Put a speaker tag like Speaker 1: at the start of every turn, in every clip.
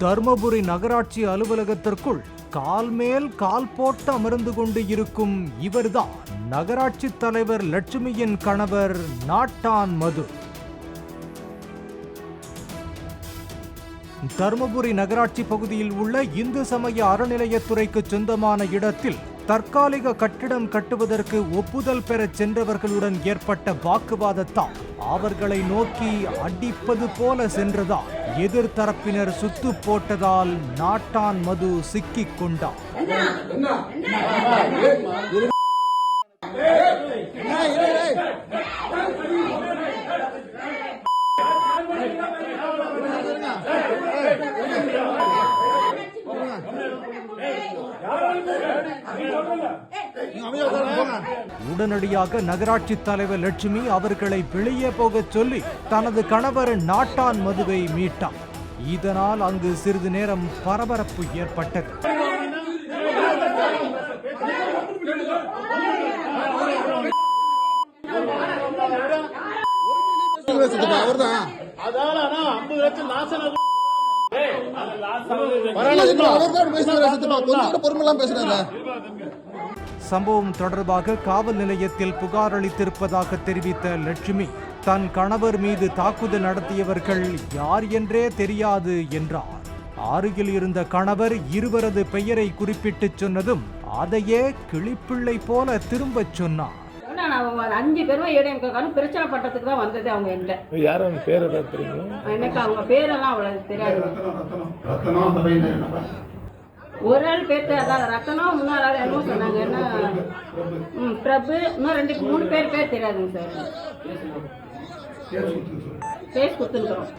Speaker 1: தர்மபுரி நகராட்சி அலுவலகத்திற்குள் கால் மேல் கால் போட்டு அமர்ந்து கொண்டு இருக்கும் இவர்தான் நகராட்சி தலைவர் லட்சுமியின் கணவர் நாட்டான் மது. தர்மபுரி நகராட்சி பகுதியில் உள்ள இந்து சமய அறநிலையத்துறைக்கு சொந்தமான இடத்தில் தற்காலிக கட்டிடம் கட்டுவதற்கு ஒப்புதல் பெற சென்றவர்களுடன் ஏற்பட்ட வாக்குவாதத்தால் அவர்களை நோக்கி அடிப்பது போல சென்றதால் எதிர்த்தரப்பினர் சுத்து போட்டதால் நாட்டான் மது சிக்கிக் கொண்டார். உடனடியாக நகராட்சி தலைவர் லட்சுமி அவர்களை வெளியே போக சொல்லி தனது கணவர் நாட்டான் மதுவை மீட்டார். இதனால் அங்கு சிறிது நேரம் பரபரப்பு ஏற்பட்டது. சம்பவம் தொடர்பாக காவல் நிலையத்தில் புகார் அளித்திருப்பதாக தெரிவித்த லட்சுமி தன் கணவர் மீது தாக்குதல் நடத்தியவர்கள் யார் என்றே தெரியாது என்றார். அருகில் இருந்த கணவர் இருவரது பெயரை குறிப்பிட்டு சொன்னதும் அதையே கிளிப்பிள்ளை போல திரும்பச் சொன்னார்.
Speaker 2: 5 பேரும் பிரச்சனை பண்றதுக்கு தான் வந்தது. அவங்க என்கிட்ட
Speaker 3: யாரும் பேர் தெரியுமா?
Speaker 2: எனக்கு அவங்க பேரெல்லாம் அவ்வளவு தெரியாது. ஒரு ஆள் பேர் ரத்தனம், முன்னாள் ஆள் என்னமோ சொன்னாங்க. என்ன பிரபு, இன்னும் 2-3 பேர் தெரியாதுங்க சார். பேஸ் கொடுத்துருக்கிறோம்.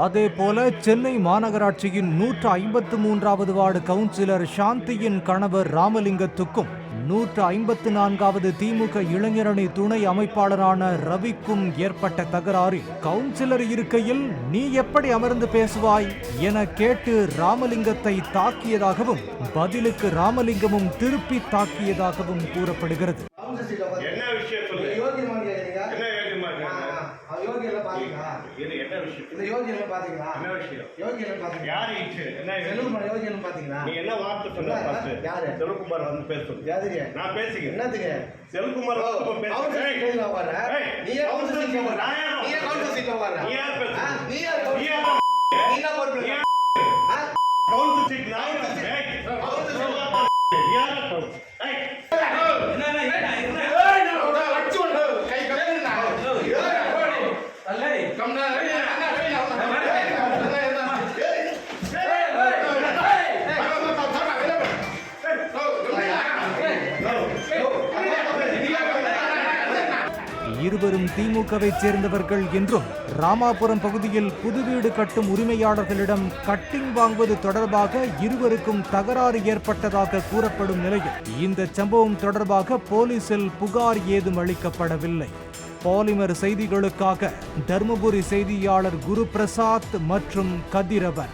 Speaker 1: அதே போல சென்னை மாநகராட்சியின் 153வது வார்டு கவுன்சிலர் சாந்தியின் கணவர் ராமலிங்கத்துக்கும் 154வது திமுக இளைஞரணி துணை அமைப்பாளரான ரவிக்கும் ஏற்பட்ட தகராறில் கவுன்சிலர் இருக்கையில் நீ எப்படி அமர்ந்து பேசுவாய் என கேட்டு ராமலிங்கத்தை தாக்கியதாகவும் பதிலுக்கு ராமலிங்கமும் திருப்பி தாக்கியதாகவும் கூறப்படுகிறது. இருவரும் திமுகவை சேர்ந்தவர்கள் என்றும் ராமாபுரம் பகுதியில் புது வீடு கட்டும் உரிமையாளர்களிடம் கட்டிங் வாங்குவது தொடர்பாக இருவருக்கும் தகராறு ஏற்பட்டதாக கூறப்படும் நிலையில் இந்த சம்பவம் தொடர்பாக போலீசில் புகார் ஏதும் அளிக்கப்படவில்லை. பாலிமர் செய்திகளுக்காக தர்மபுரி செய்தியாளர் குரு பிரசாத் மற்றும் கதிரவன்.